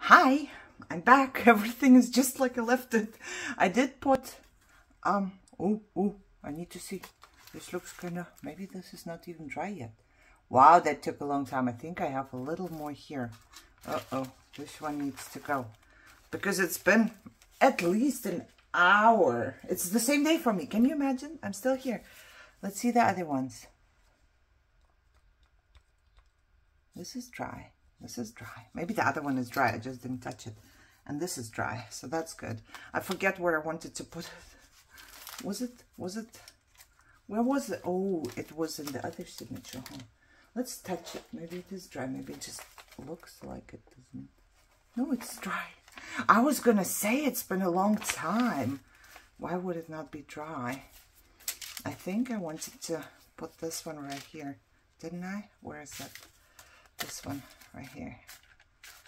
Hi, I'm back. Everything is just like I left it. I did put, I need to see. This looks kind of, maybe this is not even dry yet. Wow, that took a long time. I think I have a little more here. Uh-oh, this one needs to go. Because it's been at least an hour. It's the same day for me. Can you imagine? I'm still here. Let's see the other ones. This is dry. This is dry. Maybe the other one is dry. I just didn't touch it. And this is dry, so that's good. I forget where I wanted to put it. Was it? Where was it? Oh, it was in the other signature. Huh? Let's touch it. Maybe it is dry. Maybe it just looks like it, doesn't it? No, it's dry. I was going to say it's been a long time. Why would it not be dry? I think I wanted to put this one right here. Didn't I? Where is it? This one right here.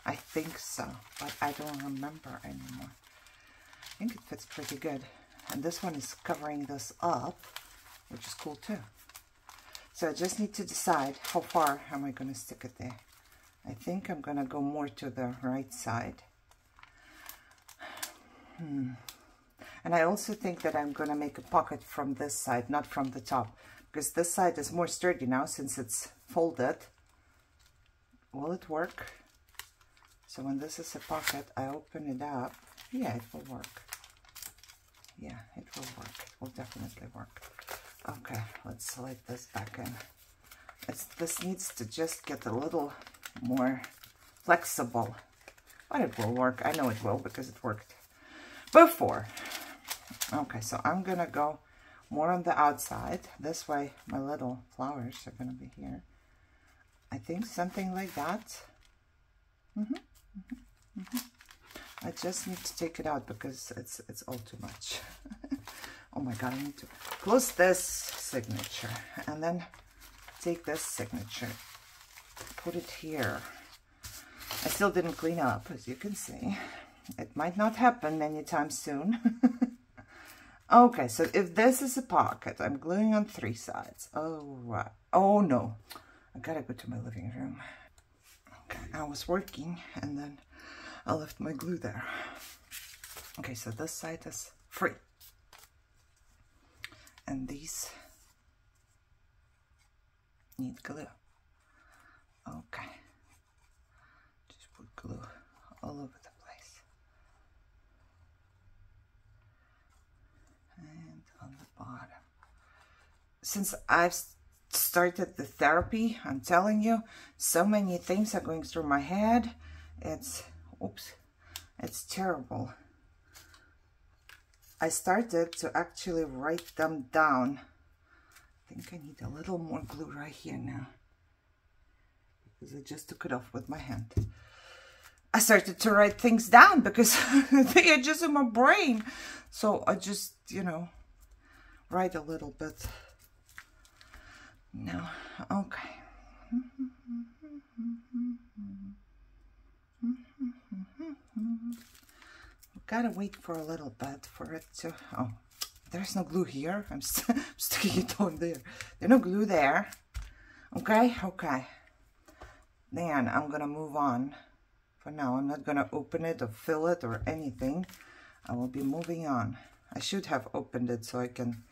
I think so, but I don't remember anymore. I think it fits pretty good. And this one is covering this up, which is cool too. So I just need to decide how far am I going to stick it there. I think I'm going to go more to the right side. And I also think that I'm going to make a pocket from this side, not from the top, because this side is more sturdy now since it's folded. Will it work? So when this is a pocket, I open it up. Yeah, it will work. Yeah, it will work. It will definitely work. Okay, let's slide this back in. This needs to just get a little more flexible. But it will work. I know it will because it worked before. Okay, so I'm going to go more on the outside. This way my little flowers are going to be here. I think something like that. I just need to take it out because it's all too much. Oh my god, I need to close this signature and then take this signature, put it here. I still didn't clean up, as you can see. It might not happen many times soon. Okay, so if this is a pocket, I'm gluing on 3 sides. Oh, right. Oh no, I gotta go to my living room. Okay, I was working and then I left my glue there. Okay, so this side is free. And these need glue. Okay. Just put glue all over the place. And on the bottom. Since I've started the therapy, I'm telling you, so many things are going through my head. It's terrible. I started to actually write them down. I think I need a little more glue right here now, because I just took it off with my hand. I started to write things down because they are just in my brain. So I just, you know, write a little bit. No, okay. Gotta wait for a little bit for it to, oh, there's no glue here. I'm sticking it on there. There's no glue there. Okay, okay. Then I'm gonna move on. For now, I'm not gonna open it or fill it or anything. I will be moving on. I should have opened it so I can,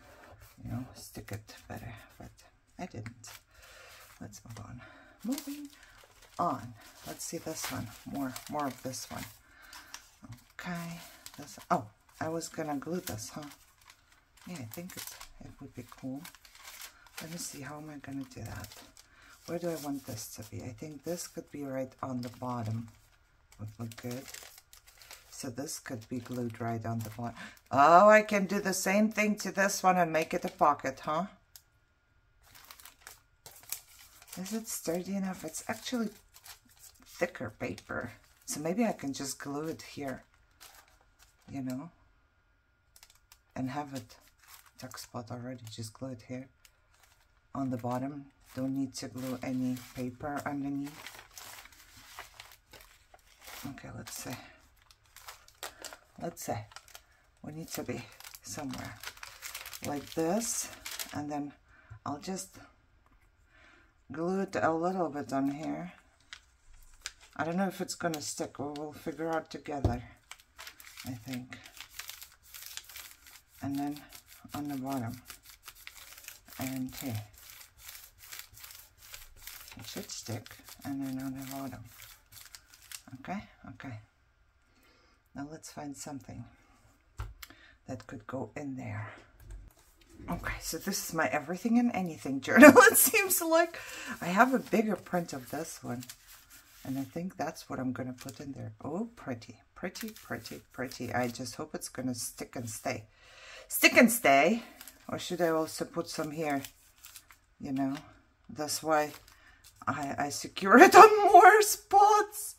you know, stick it better, but I didn't. Let's move on. Moving on. Let's see this one. More of this one. Okay. This. Oh, I was gonna glue this, huh? Yeah, I think it would be cool. Let me see. How am I gonna do that? Where do I want this to be? I think this could be right on the bottom. Would look good. So this could be glued right on the bottom. Oh, I can do the same thing to this one and make it a pocket, huh? Is it sturdy enough? It's actually thicker paper. So maybe I can just glue it here, you know, and have it tuck spot already. Just glue it here on the bottom. Don't need to glue any paper underneath. Okay, let's see. Let's say we need to be somewhere like this, and then I'll just glue it a little bit on here. I don't know if it's gonna stick, or we'll figure out together, I think. And then on the bottom, and here, it should stick, and then on the bottom. Okay, okay. Now let's find something that could go in there. Okay, so this is my everything and anything journal. It seems like I have a bigger print of this one, and I think that's what I'm gonna put in there. Oh, pretty, pretty, pretty, pretty. I just hope it's gonna stick and stay. Stick and stay. Or should I also put some here? You know, that's why I secure it on more spots.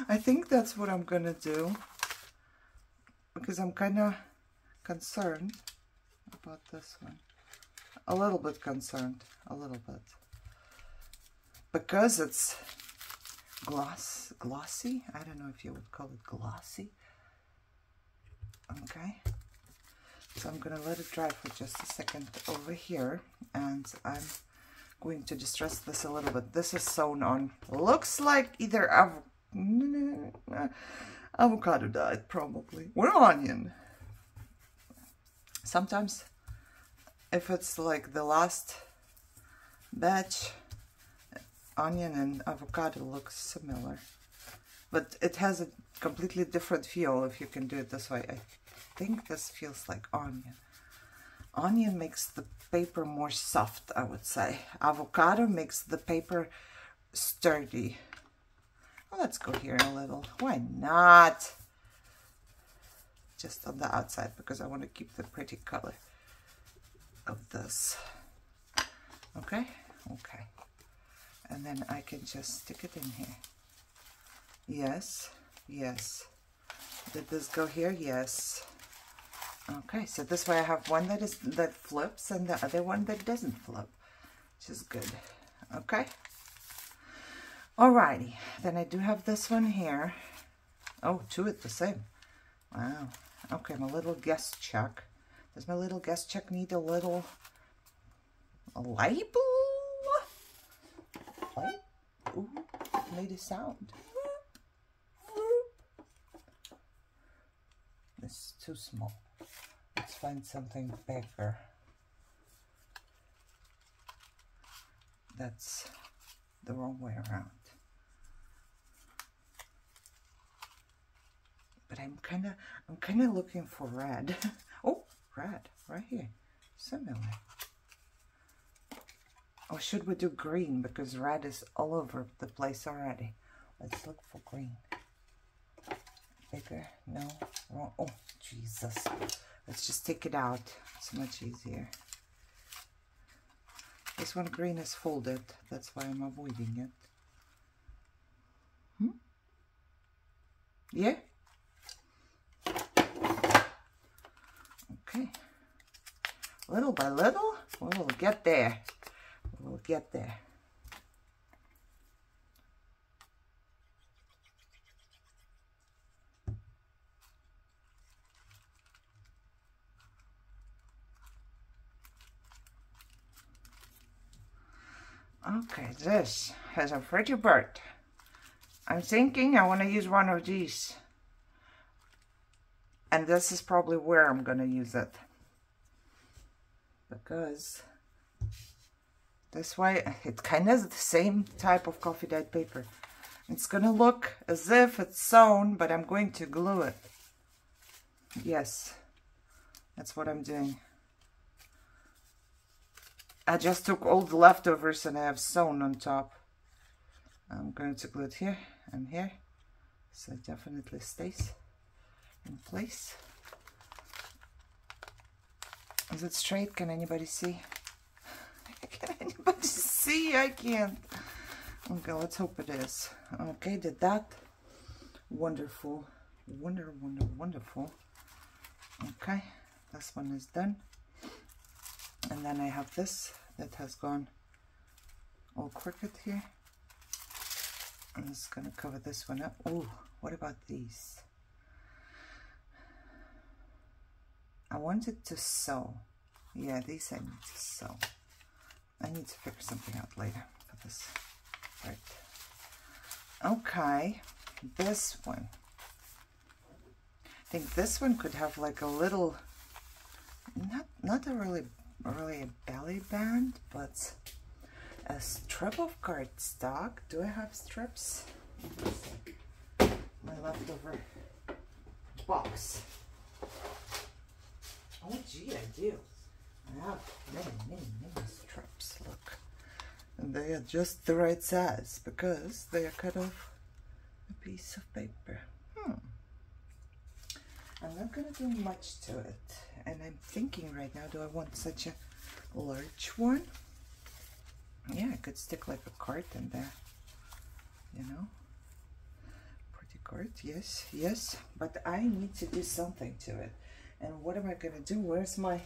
I think that's what I'm gonna do, because I'm kind of concerned about this one. A little bit concerned, a little bit, because it's glossy. I don't know if you would call it glossy. Okay, so I'm gonna let it dry for just a second over here, and I'm going to distress this a little bit. This is sewn on. Looks like either avocado dyed, probably, or onion. Sometimes if it's like the last batch, onion and avocado looks similar, but it has a completely different feel if you can do it this way. I think this feels like onion. Onion makes the paper more soft, I would say. Avocado makes the paper sturdy. Well, let's go here a little. Why not? Just on the outside, because I want to keep the pretty color of this. Okay, okay. And then I can just stick it in here. Yes, yes. Did this go here? Yes. Okay, so this way I have one that flips and the other one that doesn't flip, which is good. Okay. Alrighty, then I do have this one here. Oh, two at the same. Wow. Okay, my little guest check. Does my little guest check need a label? Ooh, made a sound. This is too small. Let's find something bigger. That's the wrong way around. But I'm kind of looking for red. Oh, red right here, similar. Or should we do green, because red is all over the place already? Let's look for green. Bigger? No, wrong. Oh, Jesus. Let's just take it out. It's much easier. This one green is folded. That's why I'm avoiding it. Yeah? Okay. Little by little, we'll get there. We'll get there. Okay, this has a pretty bird. I'm thinking I want to use one of these. And this is probably where I'm going to use it. Because this way, it kind of is the same type of coffee dyed paper. It's going to look as if it's sewn, but I'm going to glue it. Yes, that's what I'm doing. I just took all the leftovers and I have sewn on top. I'm going to glue it here and here, so it definitely stays in place. Is it straight? Can anybody see? Can anybody see? I can't. Okay, let's hope it is. Okay, did that. Wonderful. Wonderful. Okay, this one is done. And then I have this that has gone all crooked here. I'm just going to cover this one up. Oh, what about these? I wanted to sew. Yeah, these I need to sew. I need to figure something out later for this. Right. Okay, this one. I think this one could have like a little, not a really a belly band, but a strip of cardstock. Do I have strips? My leftover box. Oh gee, I do. I have many strips. Look, and they are just the right size because they are cut off a piece of paper. I'm not gonna do much to it, and I'm thinking right now, do I want such a large one? Yeah, I could stick like a card in there, you know. Pretty card, yes, but I need to do something to it. And what am I gonna do? Where's my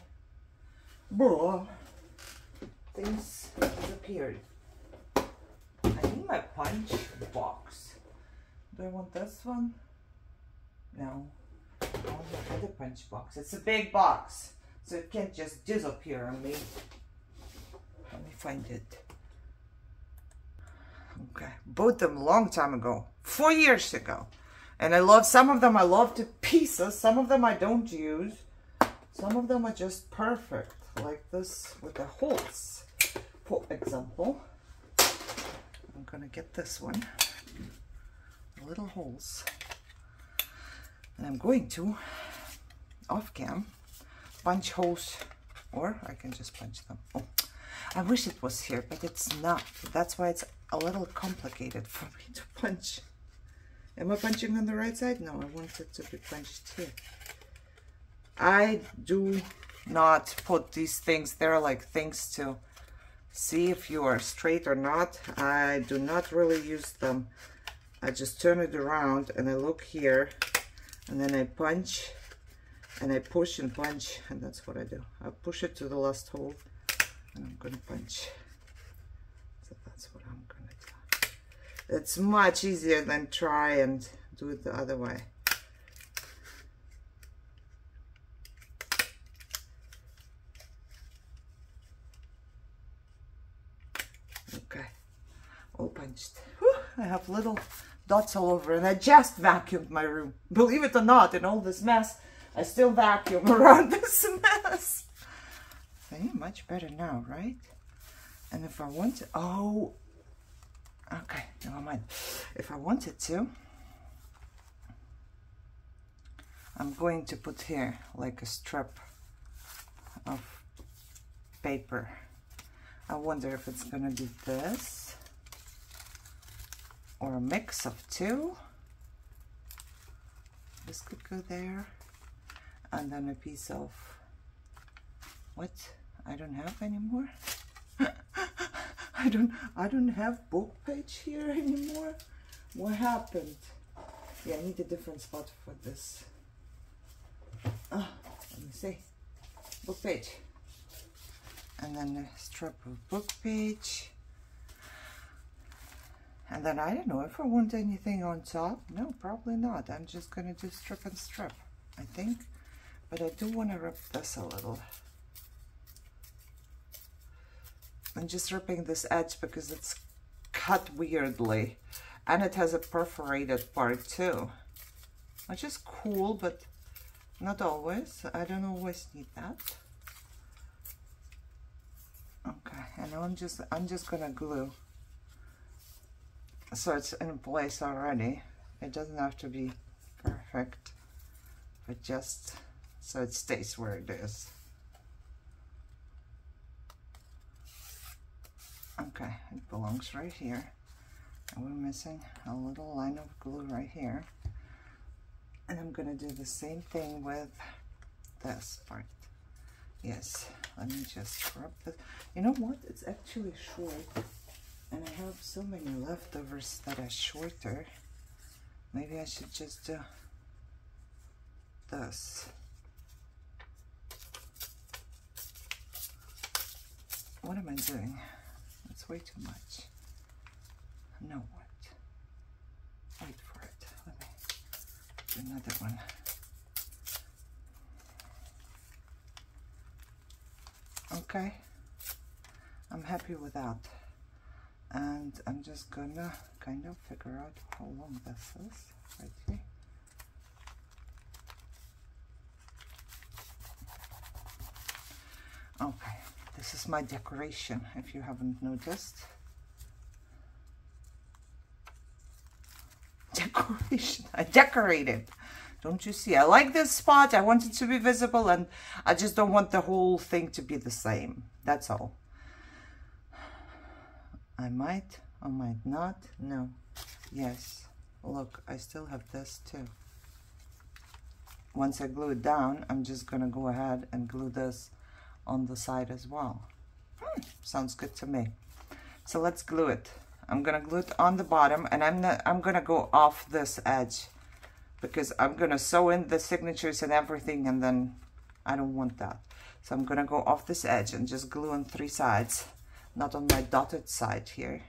things disappeared? I need my punch box. Do I want this one? No. I want the other punch box. It's a big box, so it can't just disappear on me. Let me find it. Okay, bought them a long time ago, 4 years ago. And I love, some of them I love to pieces, some of them I don't use. Some of them are just perfect, like this with the holes. For example, I'm gonna get this one, little holes. And I'm going to, off cam, punch holes, or I can just punch them. Oh, I wish it was here, but it's not. That's why it's a little complicated for me to punch. Am I punching on the right side? No, I want it to be punched here. I do not put these things, they're like things to see if you are straight or not. I do not really use them. I just turn it around and I look here. And then I punch, and I push and punch, and that's what I do. I push it to the last hole, and I'm gonna punch. So that's what I'm gonna do. It's much easier than try and do it the other way. Okay, all punched. Whew, I have little dots all over, and I just vacuumed my room. Believe it or not, in all this mess, I still vacuum around this mess. Okay, much better now, right? And if I want to, oh, okay, never mind. If I wanted to, I'm going to put here like a strip of paper. I wonder if it's gonna be this, or a mix of two. This could go there, and then a piece of what? I don't have anymore. I don't have book page here anymore. What happened? Yeah, I need a different spot for this. Let me see. Book page, and then a strip of book page. And then I don't know if I want anything on top. No, probably not. I'm just gonna do strip and strip, I think. But I do want to rip this a little. I'm just ripping this edge because it's cut weirdly. And it has a perforated part too, which is cool, but not always. I don't always need that. Okay, and I'm just gonna glue. So it's in place already. It doesn't have to be perfect, but just so it stays where it is. Okay, it belongs right here. And we're missing a little line of glue right here. And I'm gonna do the same thing with this part. Yes, let me just rub this. You know what? It's actually short. And I have so many leftovers that are shorter. Maybe I should just do this. What am I doing? It's way too much. Now what? Wait for it. Let me do another one. Okay. I'm happy with that. And I'm just gonna kind of figure out how long this is right here. Okay, this is my decoration, if you haven't noticed. Decoration, I decorated. Don't you see? I like this spot. I want it to be visible, and I just don't want the whole thing to be the same. That's all. I might or might not. No. Yes. Look, I still have this too. Once I glue it down, I'm just gonna go ahead and glue this on the side as well. Sounds good to me. So let's glue it. I'm gonna glue it on the bottom, and I'm gonna go off this edge because I'm gonna sew in the signatures and everything, and then I don't want that. So I'm gonna go off this edge and just glue on 3 sides, not on my dotted side here.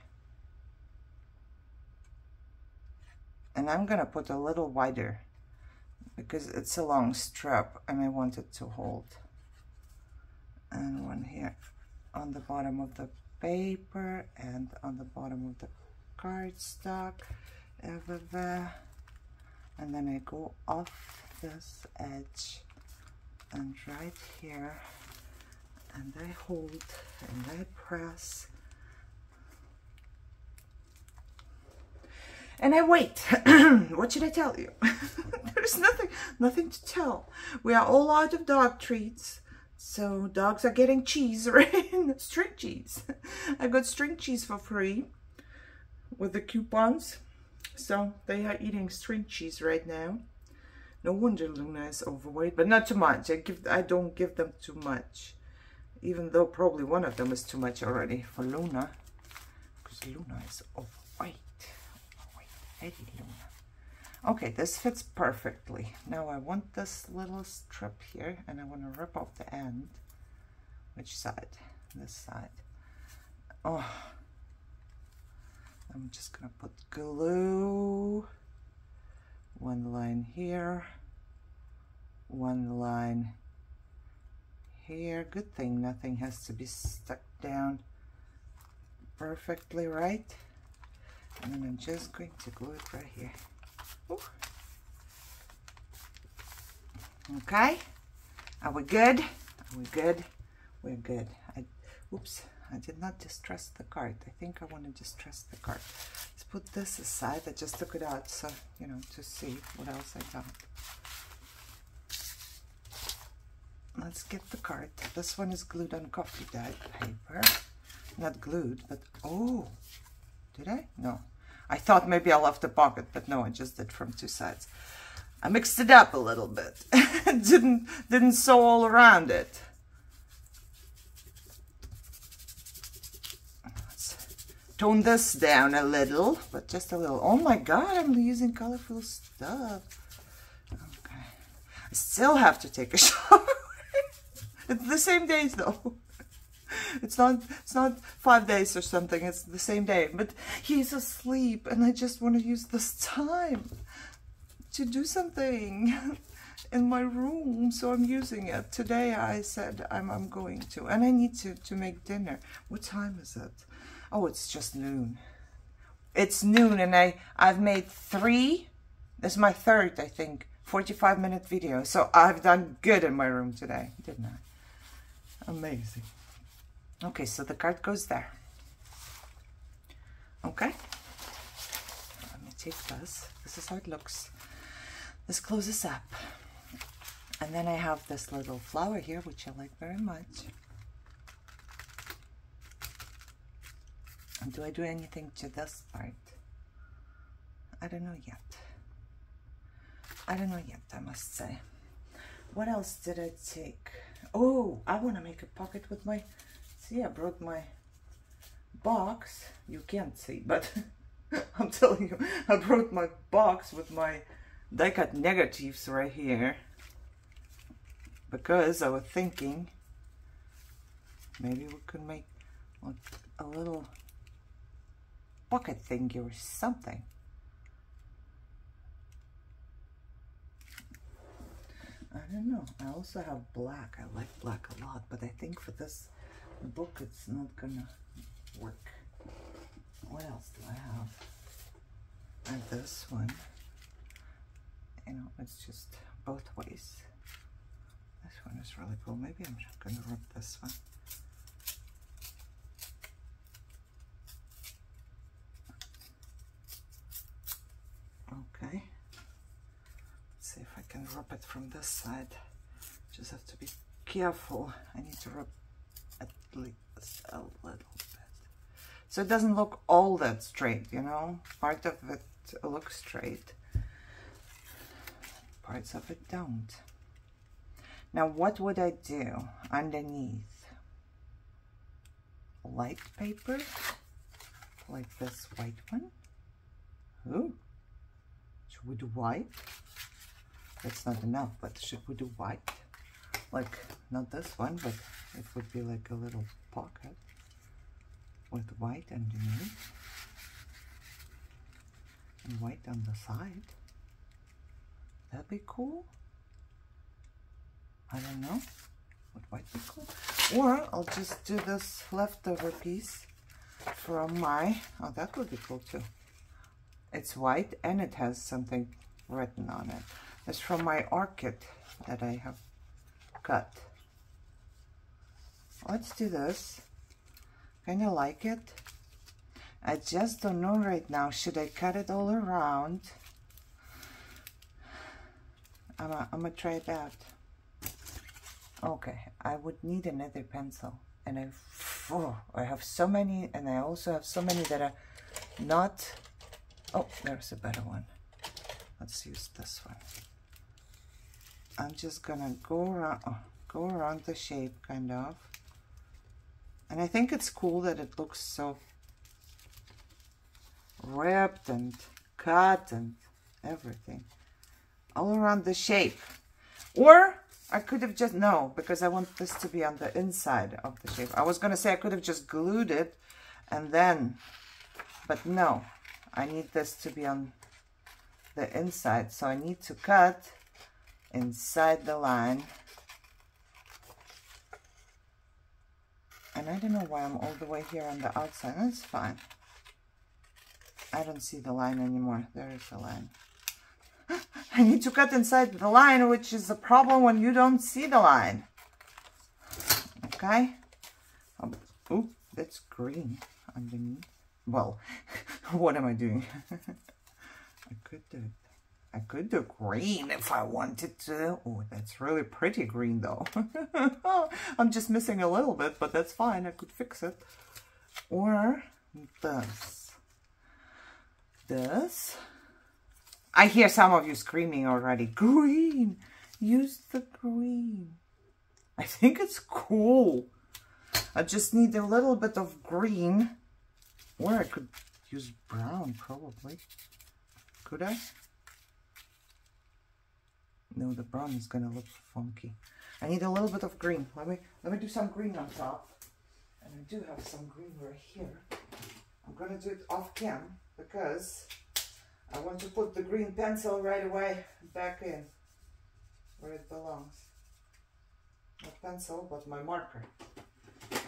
And I'm gonna put a little wider because it's a long strap and I want it to hold. And one here on the bottom of the paper and on the bottom of the cardstock everywhere. And then I go off this edge and right here, and I hold and I press and I wait. What should I tell you? There's nothing to tell. We are all out of dog treats. So dogs are getting cheese, right? String cheese. I got string cheese for free with the coupons. So they are eating string cheese right now. No wonder Luna is overweight, but not too much. I don't give them too much. Even though probably one of them is too much already for Luna. Because Luna is overweight. Hey, Luna. Okay, this fits perfectly. Now I want this little strip here, and I want to rip off the end. Which side? This side. Oh, I'm just gonna put glue. One line here, one line here. Good thing nothing has to be stuck down perfectly, right? And then I'm just going to glue it right here. Ooh. Okay, are we good? Are we good? We're good. Oops, I did not distress the card. I think I want to distress the card. Let's put this aside. I just took it out, so, you know, to see what else I got. Let's get the card. This one is glued on coffee dyed paper. Not glued, but, oh, did I? No. I thought maybe I left the pocket, but no, I just did from 2 sides. I mixed it up a little bit. didn't sew all around it. Let's tone this down a little, but just a little. Oh my God, I'm using colorful stuff. Okay. I still have to take a shower. It's the same days though. It's not 5 days or something, it's the same day, but he's asleep and I just want to use this time to do something in my room, so I'm using it. Today I said I'm going to, and I need to make dinner. What time is it? Oh, it's just noon. It's noon and I've made 3, this is my 3rd, I think, 45-minute video, so I've done good in my room today, didn't I? Amazing. Okay, so the card goes there. Okay. Let me take this. This is how it looks. This closes up. And then I have this little flower here, which I like very much. And do I do anything to this part? I don't know yet. I don't know yet, I must say. What else did I take? Oh, I want to make a pocket with my... See, I brought my box. You can't see, but I'm telling you, I brought my box with my die-cut negatives right here because I was thinking maybe we could make a little pocket thingy or something. I don't know. I also have black. I like black a lot, but I think for this book it's not gonna work. What else do I have? And this one, you know, it's just both ways. This one is really cool. Maybe I'm just gonna rub this one. Okay. Let's see if I can rub it from this side. Just have to be careful. I need to rub at least a little bit. So it doesn't look all that straight, you know? Part of it looks straight. Parts of it don't. Now what would I do underneath? Light paper, like this white one. Ooh, should we do white? That's not enough, but should we do white? Like, not this one, but it would be like a little pocket with white underneath and white on the side. That'd be cool. I don't know. Would white be cool? Or I'll just do this leftover piece from my, oh, that would be cool too. It's white and it has something written on it. It's from my orchid that I have cut. Let's do this. Kind of like it. I just don't know right now. Should I cut it all around? I'm gonna try it out. Okay, I would need another pencil, and I have so many, and I also have so many that are not. Oh, there's a better one. Let's use this one. I'm just gonna go around the shape, kind of. And I think it's cool that it looks so ripped and cut and everything. All around the shape. Or I could have just, no, because I want this to be on the inside of the shape. I was going to say I could have just glued it and then, but no. I need this to be on the inside. So I need to cut inside the line. And I don't know why I'm all the way here on the outside. That's fine. I don't see the line anymore. There is the line. I need to cut inside the line, which is a problem when you don't see the line. Okay. Oh, that's green underneath. Well, what am I doing? I could do green if I wanted to. Oh, that's really pretty green though. I'm just missing a little bit, but that's fine. I could fix it. Or this. This. I hear some of you screaming already. Green. Use the green. I think it's cool. I just need a little bit of green. Or I could use brown probably. Could I? No, the brown is gonna look funky. I need a little bit of green. Let me do some green on top. And I do have some green right here. I'm gonna do it off cam because I want to put the green pencil right away back in where it belongs. Not pencil, but my marker.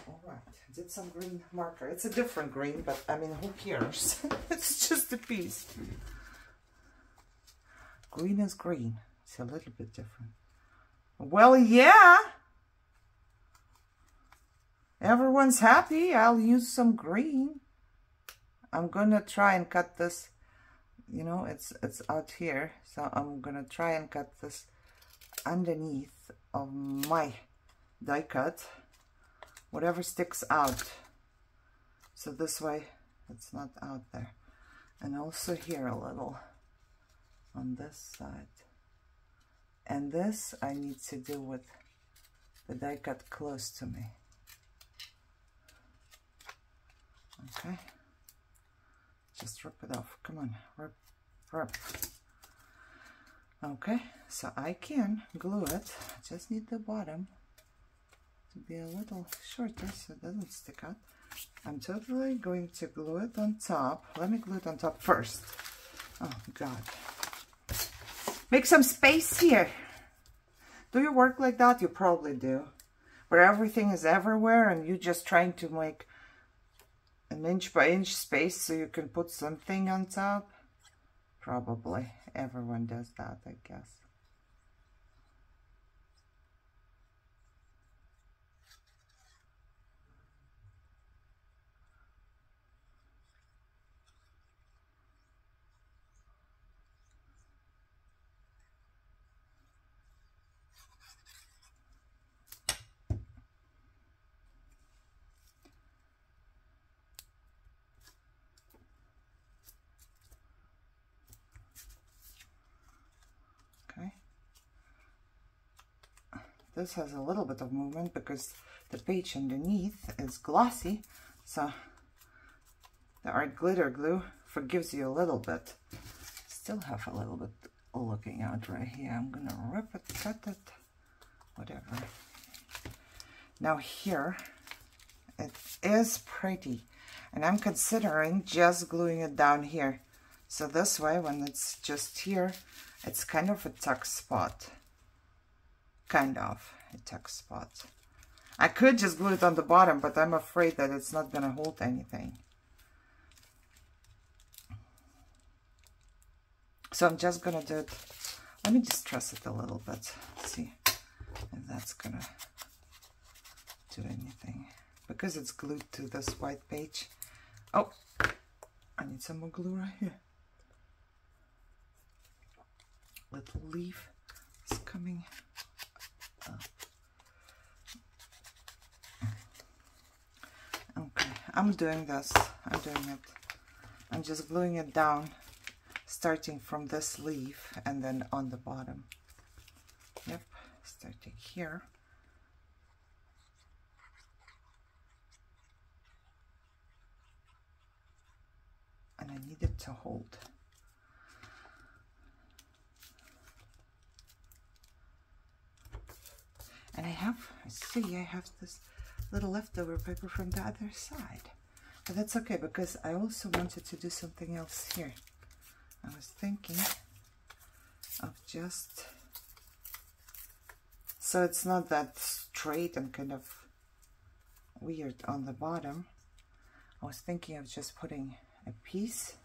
All right, I did some green marker. It's a different green, but I mean, who cares? It's just a piece. Green is green. It's a little bit different. Well, yeah. Everyone's happy. I'll use some green. I'm gonna try and cut this. You know, it's out here, so I'm gonna try and cut this underneath of my die cut. Whatever sticks out. So this way it's not out there. And also here a little on this side. And this I need to do with the die cut close to me. Okay. Just rip it off. Come on, rip, rip. Okay, so I can glue it. I just need the bottom to be a little shorter so it doesn't stick out. I'm totally going to glue it on top. Let me glue it on top first. Oh God. Make some space here. Do you work like that? You probably do. Where everything is everywhere and you're just trying to make an inch by inch space so you can put something on top. Probably everyone does that, I guess. Okay. This has a little bit of movement because the page underneath is glossy, so the art glitter glue forgives you a little bit. Still have a little bit looking out right here. I'm gonna rip it, cut it, whatever. Now here, it is pretty, and I'm considering just gluing it down here. So this way, when it's just here, it's kind of a tuck spot. Kind of a tuck spot. I could just glue it on the bottom, but I'm afraid that it's not gonna hold anything. So I'm just gonna do it. Let me just press it a little bit. See if that's gonna do anything. Because it's glued to this white page. Oh, I need some more glue right here. Little leaf is coming up. Okay, I'm doing this. I'm doing it. I'm just gluing it down, starting from this leaf and then on the bottom. Yep, starting here. And I need it to hold. And I have this little leftover paper from the other side. But that's okay, because I also wanted to do something else here. I was thinking of just, so it's not that straight and kind of weird on the bottom. I was thinking of just putting a piece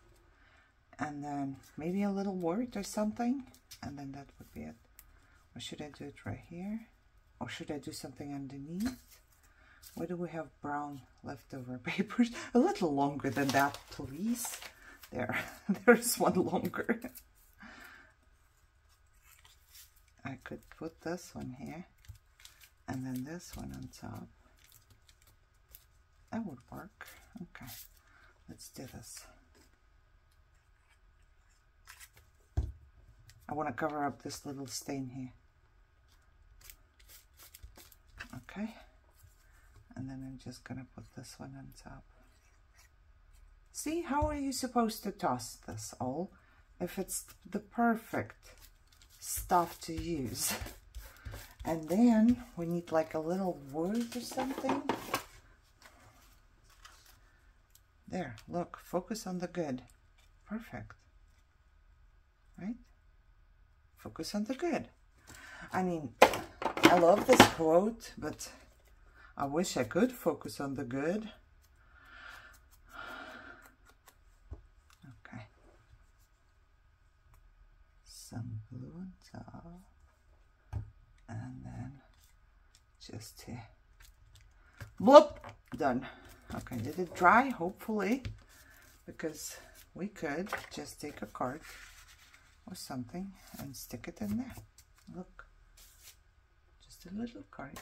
and then maybe a little word or something, and then that would be it. Or should I do it right here? Or should I do something underneath? Where do we have brown leftover papers? A little longer than that, please. There, there's one longer. I could put this one here and then this one on top. That would work. Okay, let's do this. I want to cover up this little stain here. Okay, and then I'm just gonna put this one on top. See, how are you supposed to toss this all if it's the perfect stuff to use? And then we need like a little word or something. There, look, focus on the good. Perfect. Right? Focus on the good. I mean, I love this quote, but I wish I could focus on the good. Okay. Some glue on top. And then just here. Bloop! Done. Okay, did it dry? Hopefully. Because we could just take a card or something and stick it in there. Look. Just a little card.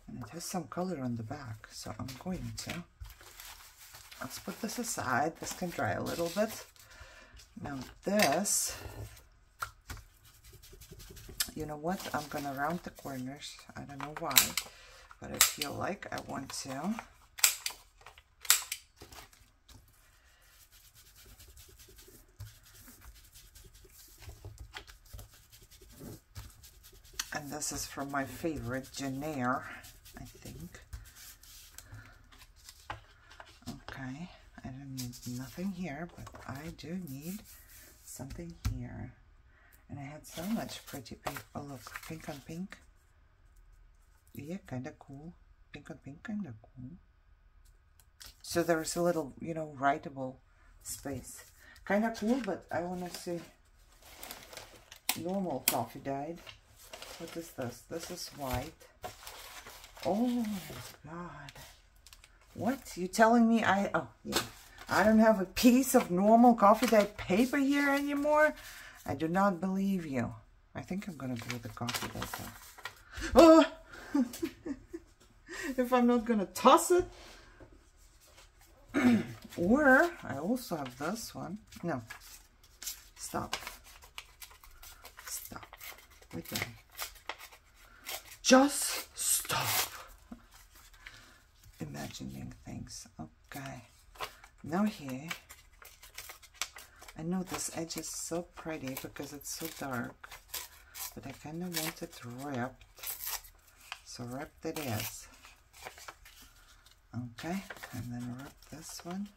And it has some color on the back, so I'm going to. Let's put this aside. This can dry a little bit. Now this, you know what? I'm gonna round the corners. I don't know why, but I feel like I want to. And this is from my favorite Jennair, I think. Okay, I don't need nothing here, but I do need something here. And I had so much pretty paper. Oh, look, pink on pink. Yeah, kind of cool. Pink on pink, kind of cool. So there's a little, you know, writable space. Kind of cool, but I want to see normal coffee dyed. What is this? This is white. Oh my god. What? You telling me oh yeah. I don't have a piece of normal coffee dyed paper here anymore? I do not believe you. I think I'm gonna glue the coffee dyed stuff. Oh! If I'm not gonna toss it. Or I also have this one. No. Stop. Stop. Wait there. Just stop. Imagining things. Okay. Now here. I know this edge is so pretty because it's so dark. But I kind of want it ripped. So ripped it is. Okay. And then rip this one.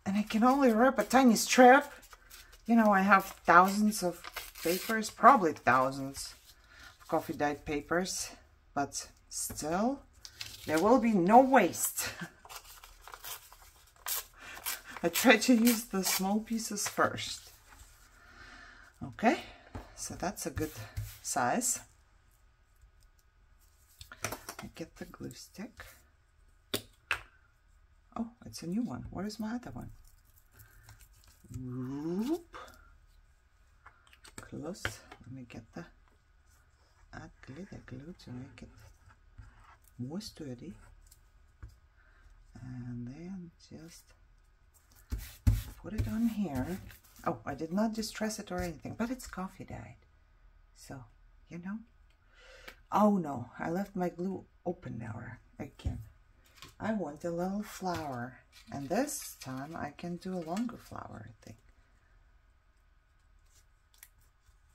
And I can only rip a tiny strip. You know, I have thousands of papers. Probably thousands of coffee dyed papers. But still, there will be no waste. I try to use the small pieces first. Okay, so that's a good size. I get the glue stick. Oh, it's a new one. Where is my other one? Whoop. Close. Let me get the glitter glue to make it more sturdy. And then just put it on here. Oh, I did not distress it or anything, but it's coffee dyed. So, you know. Oh no, I left my glue open now again. I want a little flower. And this time I can do a longer flower, I think.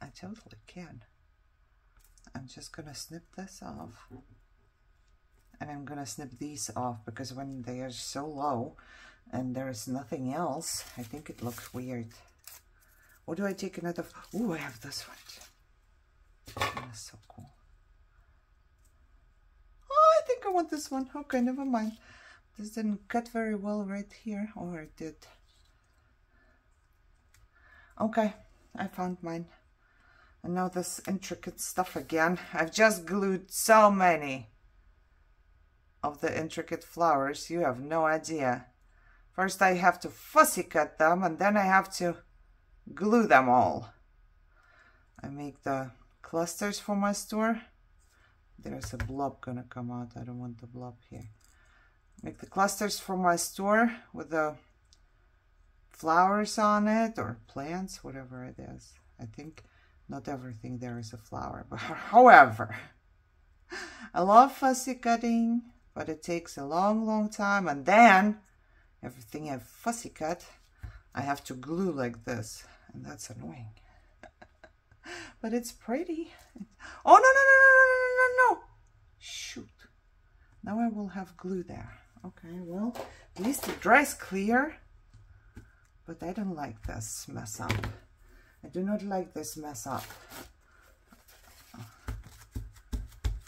I totally can. I'm just gonna snip this off. And I'm gonna snip these off because when they are so low and there's nothing else, I think it looks weird. Or do I take another? Ooh, I have this one too. That is so cool. Oh, I think I want this one. Okay, never mind. This didn't cut very well right here. Or it did. Okay, I found mine. And now this intricate stuff again. I've just glued so many of the intricate flowers. You have no idea. First I have to fussy cut them and then I have to glue them all. I make the clusters for my store. There's a blob gonna come out. I don't want the blob here. Make the clusters for my store with the flowers on it or plants, whatever it is. I think not everything there is a flower, but however, I love fussy cutting, but it takes a long time, and then everything I fussy cut, I have to glue like this, and that's annoying. But it's pretty. Oh, no. Shoot. Now I will have glue there. Okay, well, at least it dries clear, but I don't like this mess up. I do not like this mess up.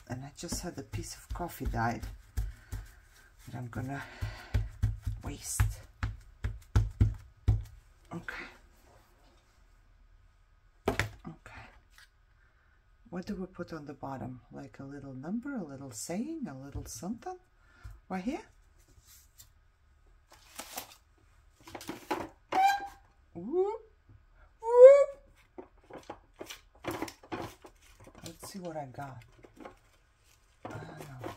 And I just had a piece of coffee dyed that I'm gonna waste. Okay. What do we put on the bottom? Like a little number, a little saying, a little something? Right here? Whoop. Let's see what I got. I don't know.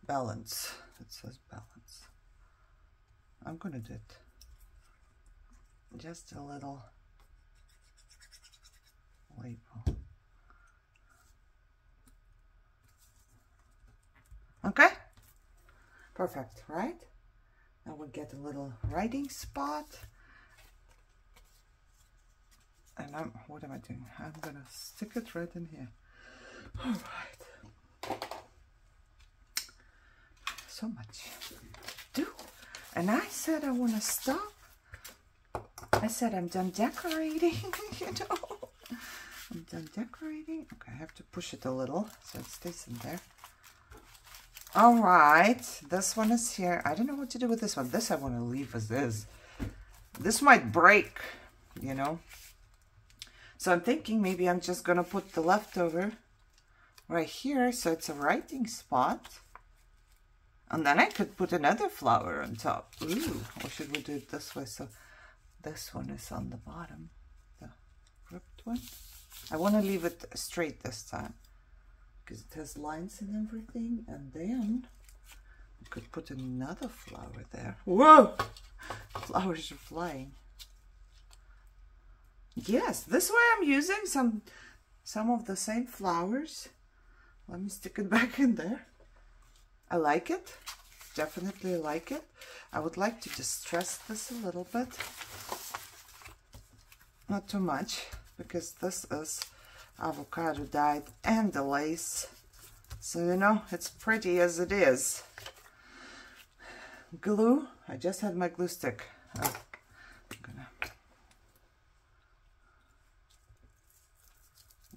Balance. It says balance. I'm gonna do it. Just a little label. Okay? Perfect, right? Now we'll get a little writing spot. And what am I doing? I'm gonna stick it right in here. All right. So much to do. And I said I want to stop. I said I'm done decorating, you know. I'm done decorating. Okay, I have to push it a little so it stays in there. All right, this one is here. I don't know what to do with this one. This I want to leave as is. This might break, you know. So I'm thinking maybe I'm just going to put the leftover right here, so it's a writing spot. And then I could put another flower on top. Ooh, or should we do it this way? So this one is on the bottom, the ripped one. I want to leave it straight this time, because it has lines and everything. And then I could put another flower there. Whoa! Flowers are flying. Yes, this way I'm using some of the same flowers. Let me stick it back in there. I like it. Definitely like it. I would like to distress this a little bit. Not too much, because this is avocado dyed and the lace. So, you know, it's pretty as it is. Glue. I just had my glue stick. I'm gonna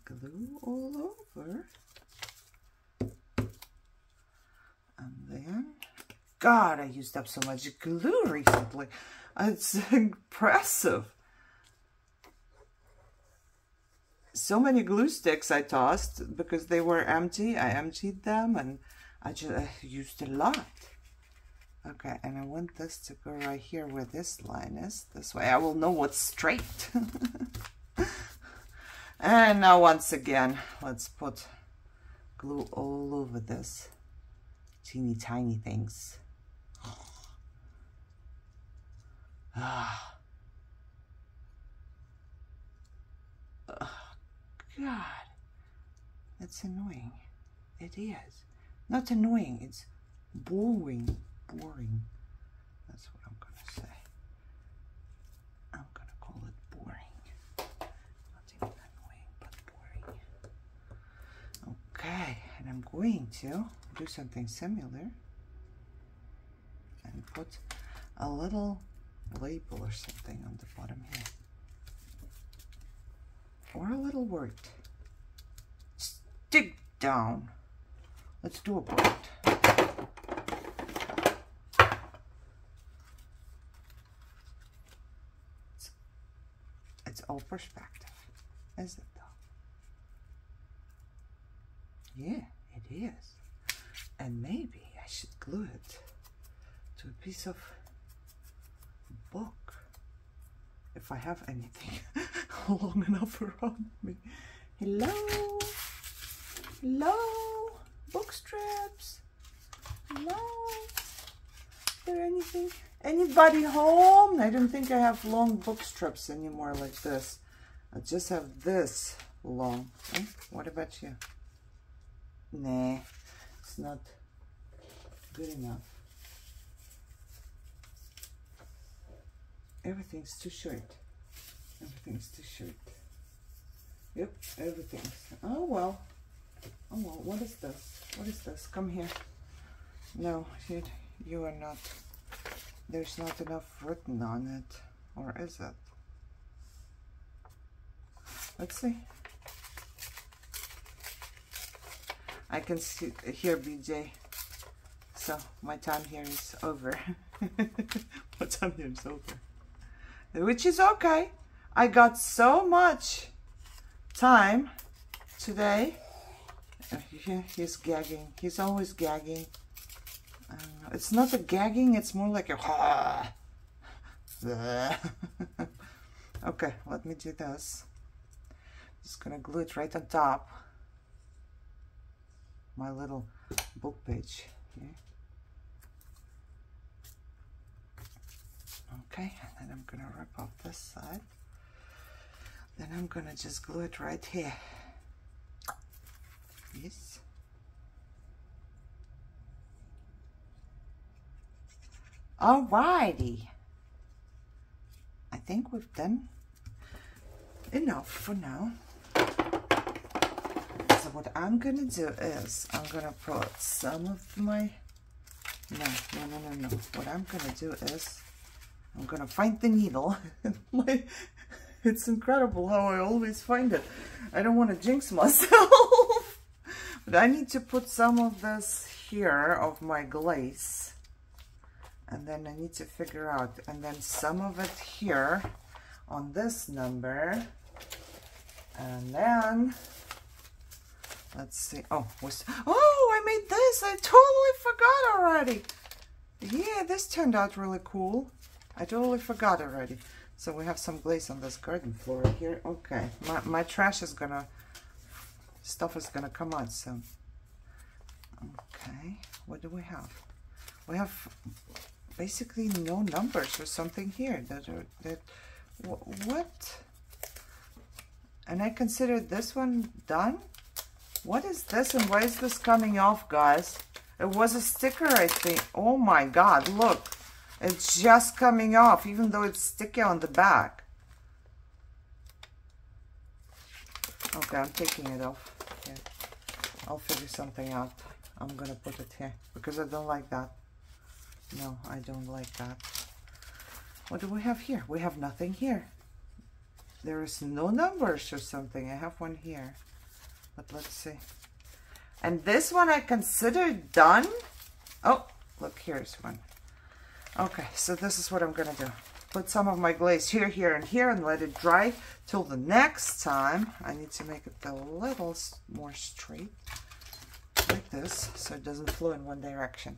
glue all over. And then, God, I used up so much glue recently. It's impressive. So many glue sticks I tossed because they were empty. I emptied them and I used a lot. Okay, and I want this to go right here where this line is. This way I will know what's straight. And now once again, let's put glue all over this. Teeny tiny things. Ah. Oh, God. That's annoying. It is. Not annoying, it's boring. Boring. That's what I'm going to say. I'm going to call it boring. Not even annoying, but boring. Okay, and I'm going to do something similar and put a little label or something on the bottom here. Or a little word. Stick down. Let's do a word. It's all perspective, is it though? Yeah, it is. And maybe I should glue it to a piece of book, if I have anything long enough around me. Hello? Hello? Book strips? Hello? Is there anything? Anybody home? I don't think I have long book strips anymore like this. I just have this long. Eh? What about you? Nah, it's not good enough. Everything's too short. Everything's too short. Yep, everything's. Oh well. Oh well, what is this? What is this? Come here. No, you are not. There's not enough written on it. Or is it? Let's see. I can see here, BJ. So my time here is over. My time here is over. Which is okay. I got so much time today. He's gagging. He's always gagging. It's not a gagging, it's more like a okay, let me do this. Just gonna glue it right on top. My little book page here. Okay, and then I'm gonna rip off this side. Then I'm gonna just glue it right here. Yes. Alrighty. I think we've done enough for now. So what I'm gonna do is I'm gonna put some of my no. What I'm gonna do is I'm gonna find the needle. It's incredible how I always find it. I don't want to jinx myself. But I need to put some of this here of my glaze. And then I need to figure out, and then some of it here on this number. And then, let's see. Oh, I made this. I totally forgot already. Yeah, this turned out really cool. I totally forgot already. So we have some glaze on this garden floor here. Okay, my trash is gonna, stuff is gonna come out soon. Okay, what do we have? We have basically no numbers or something here what? And I considered this one done. What is this and why is this coming off, guys? It was a sticker, I think. Oh my god, look, it's just coming off even though it's sticky on the back. Okay, I'm taking it off. Yeah, I'll figure something out. I'm gonna put it here because I don't like that. No, I don't like that. What do we have here? We have nothing here. There is no numbers or something. I have one here, but let's see. And this one I considered done. Oh, look, here's one. Okay, so this is what I'm gonna do. Put some of my glaze here, here, and here, and let it dry till the next time. I need to make it a little more straight. Like this, so it doesn't flow in one direction.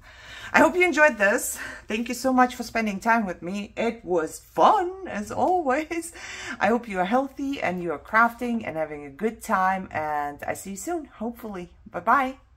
I hope you enjoyed this. Thank you so much for spending time with me. It was fun as always. I hope you are healthy and you are crafting and having a good time, and I see you soon, hopefully. Bye bye.